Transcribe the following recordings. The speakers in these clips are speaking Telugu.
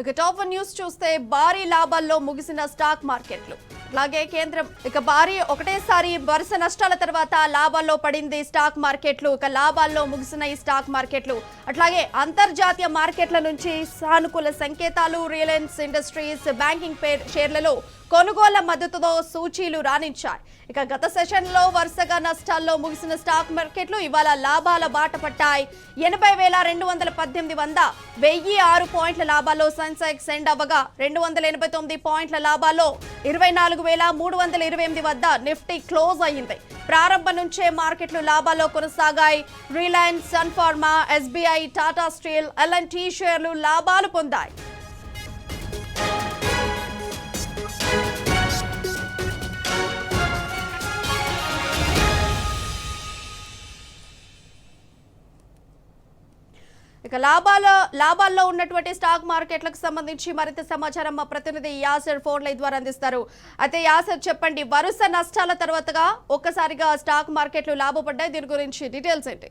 ఇక టాప్ న్యూస్ చూస్తే భారీ లాభాల్లో ముగిసిన స్టాక్ మార్కెట్లు. అలాగే కేంద్రం భారీ ఒకటేసారి వరుస నష్టాల తర్వాత లాభాల్లో పడింది స్టాక్ మార్కెట్లు. ఇక లాభాల్లో ముగిసిన ఈ స్టాక్ మార్కెట్లు అట్లాగే అంతర్జాతీయ మార్కెట్ల నుంచి సానుకూల సంకేతాలు. రిలయన్స్ ఇండస్ట్రీస్ బ్యాంకింగ్ షేర్లలో కొనుగోళ్ల మద్దతుతో సూచీలు రాణించాయి. ఇక గత సెషన్లో వరుసగా నష్టాల్లో ముగిసిన స్టాక్ మార్కెట్లు ఇవాళ లాభాల బాట పట్టాయి. 80,218 వద్ద 1006 పాయింట్ల లాభాల్లో సెన్సెక్స్ ఎండ్ అవ్వగా 289 పాయింట్ల లాభాల్లో 24,328 వద్ద నిఫ్టీ క్లోజ్ అయ్యింది. ప్రారంభం నుంచే మార్కెట్లు లాభాల్లో కొనసాగాయి. Reliance, Sun Pharma, SBI, Tata Steel, L and T షేర్లు లాభాలు పొందాయి. ఇక లాభాల్లో ఉన్నటువంటి స్టాక్ మార్కెట్లకు సంబంధించి మరింత సమాచారం మా ప్రతినిధి యాసర్ ఫోన్ లైన్ ద్వారా అందిస్తారు. అయితే యాసర్ చెప్పండి, వరుస నష్టాల తర్వాతగా ఒక్కసారిగా స్టాక్ మార్కెట్లు లాభపడ్డాయి, దీని గురించి డీటెయిల్స్ ఏంటి?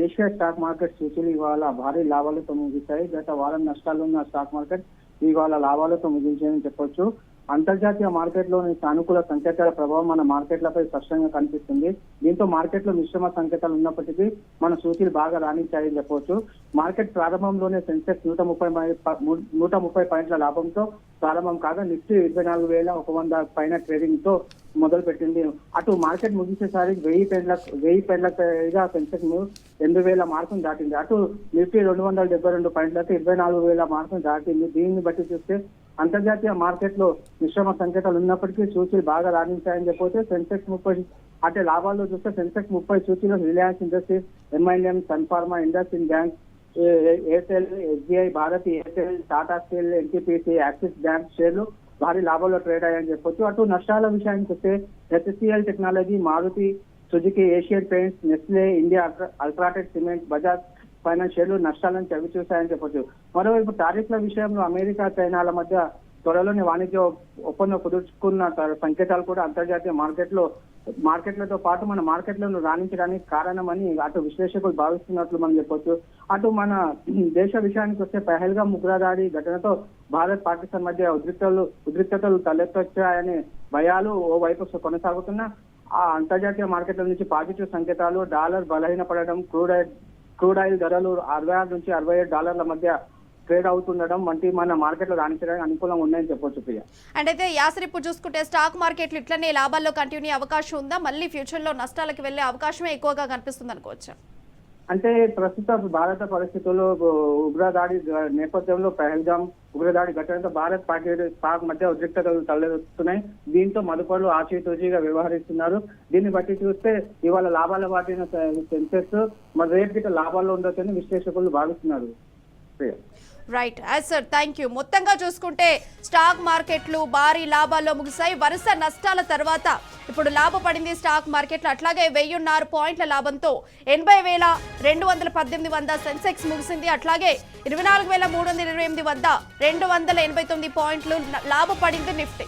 దేశీయ స్టాక్ మార్కెట్ సూచీలు ఇవాళ భారీ లాభాలతో ముగిశాయి. గత వారం నష్టాలు ఉన్న స్టాక్ మార్కెట్ ఇవాళ లాభాలతో ముగించాయని చెప్పొచ్చు. అంతర్జాతీయ మార్కెట్లోని సానుకూల సంకేతాల ప్రభావం మన మార్కెట్లపై స్పష్టంగా కనిపిస్తుంది. దీంతో మార్కెట్లో మిశ్రమ సంకేతాలు ఉన్నప్పటికీ మన సూచీలు బాగా రాణించాయని చెప్పవచ్చు. మార్కెట్ ప్రారంభంలోనే సెన్సెక్స్ 130 పాయింట్ల లాభంతో ప్రారంభం కాగా నిఫ్టీ 24,100 పైన ట్రేడింగ్ తో మొదలు పెట్టింది. అటు మార్కెట్ ముగిసేసరికి 1000 పైగా సెన్సెక్స్ 2,000 మార్కును దాటింది. అటు నిఫ్టీ 272 పాయింట్లతో 24,000 మార్కును దాటింది. దీన్ని బట్టి చూస్తే అంతర్జాతీయ మార్కెట్ లో మిశ్రమ సంకేతాలు ఉన్నప్పటికీ సూచీలు బాగా రాణించాయని చెప్పొచ్చు. సెన్సెక్స్ 30 అంటే లాభాల్లో చూస్తే సెన్సెక్స్ 30 సూచీలో Reliance Industries, M I M, Sun Pharma, IndusInd Bank, Airtel, SBI, Bharat Airtel, Tata Steel, NTPC, Axis Bank షేర్లు భారీ లాభాల్లో ట్రేడ్ అయ్యాయని చెప్పొచ్చు. అటు నష్టాల విషయానికి వస్తే HCL technology, Maruti Suzuki, Asian paints, Nestle India, UltraTech cement, Bajaj finance షేర్లు నష్టాలను చవి చూశాయని చెప్పొచ్చు. మరోవైపు టారిఫ్ల విషయంలో అమెరికా, చైనాల మధ్య త్వరలోని వాణిజ్య ఒప్పందం కుదుర్చుకున్న సంకేతాలు కూడా అంతర్జాతీయ మార్కెట్లతో పాటు మన మార్కెట్లను రాణించడానికి కారణమని అటు విశ్లేషకులు భావిస్తున్నట్లు మనం చెప్పొచ్చు. అటు మన దేశ విషయానికి వస్తే పహల్గామ్ ఉగ్రదాడి ఘటనతో భారత్, పాకిస్తాన్ మధ్య ఉద్రిక్తతలు తలెత్తొచ్చాయనే భయాలు ఓవైపు కొనసాగుతున్న ఆ అంతర్జాతీయ మార్కెట్ల నుంచి పాజిటివ్ సంకేతాలు, డాలర్ బలహీనపడడం, క్రూడ్ ఆయిల్ ధరలు $66 నుంచి $67 మధ్య ట్రేడ్ అవుతుండడం వంటి మన మార్కెట్లో రాణించడానికి అనుకూలంగా ఉన్నాయని చెప్పొచ్చు ప్రియ. అండ్ అయితే యాసర్ ఇప్పుడు చూసుకుంటే స్టాక్ మార్కెట్లు ఇట్లనే లాభాల్లో కంటిన్యూ అవకాశం ఉందా? మళ్ళీ ఫ్యూచర్ లో నష్టాలకు వెళ్లే అవకాశమే ఎక్కువగా కనిపిస్తుంది అనుకోవచ్చు. అంటే ప్రస్తుత భారత పరిస్థితుల్లో ఉగ్రదాడి నేపథ్యంలో పహల్గామ్ ఉగ్రదాడి ఘటనతో భారత్, పాక్ మధ్య ఉద్రిక్తతలు తలెత్తుతున్నాయి. దీంతో మదుపరులు ఆచితూచిగా వ్యవహరిస్తున్నారు. దీన్ని బట్టి చూస్తే ఇవాళ లాభాల వాటిన సెన్సెక్స్ మరి రేపు గిట్ట లాభాల్లో ఉండొచ్చని విశ్లేషకులు భావిస్తున్నారు. Right sir, thank you. మొత్తంగా చూసుకుంటే స్టాక్ మార్కెట్లు భారీ లాభాల్లో ముగిశాయి. వరుస నష్టాల తర్వాత ఇప్పుడు లాభపడింది స్టాక్ మార్కెట్లు. అట్లాగే 1006 పాయింట్ల లాభంతో 80,218 వద్ద సెన్సెక్స్ ముగిసింది. అట్లాగే 24,328 వద్ద 289 పాయింట్లు లాభపడింది నిఫ్టీ.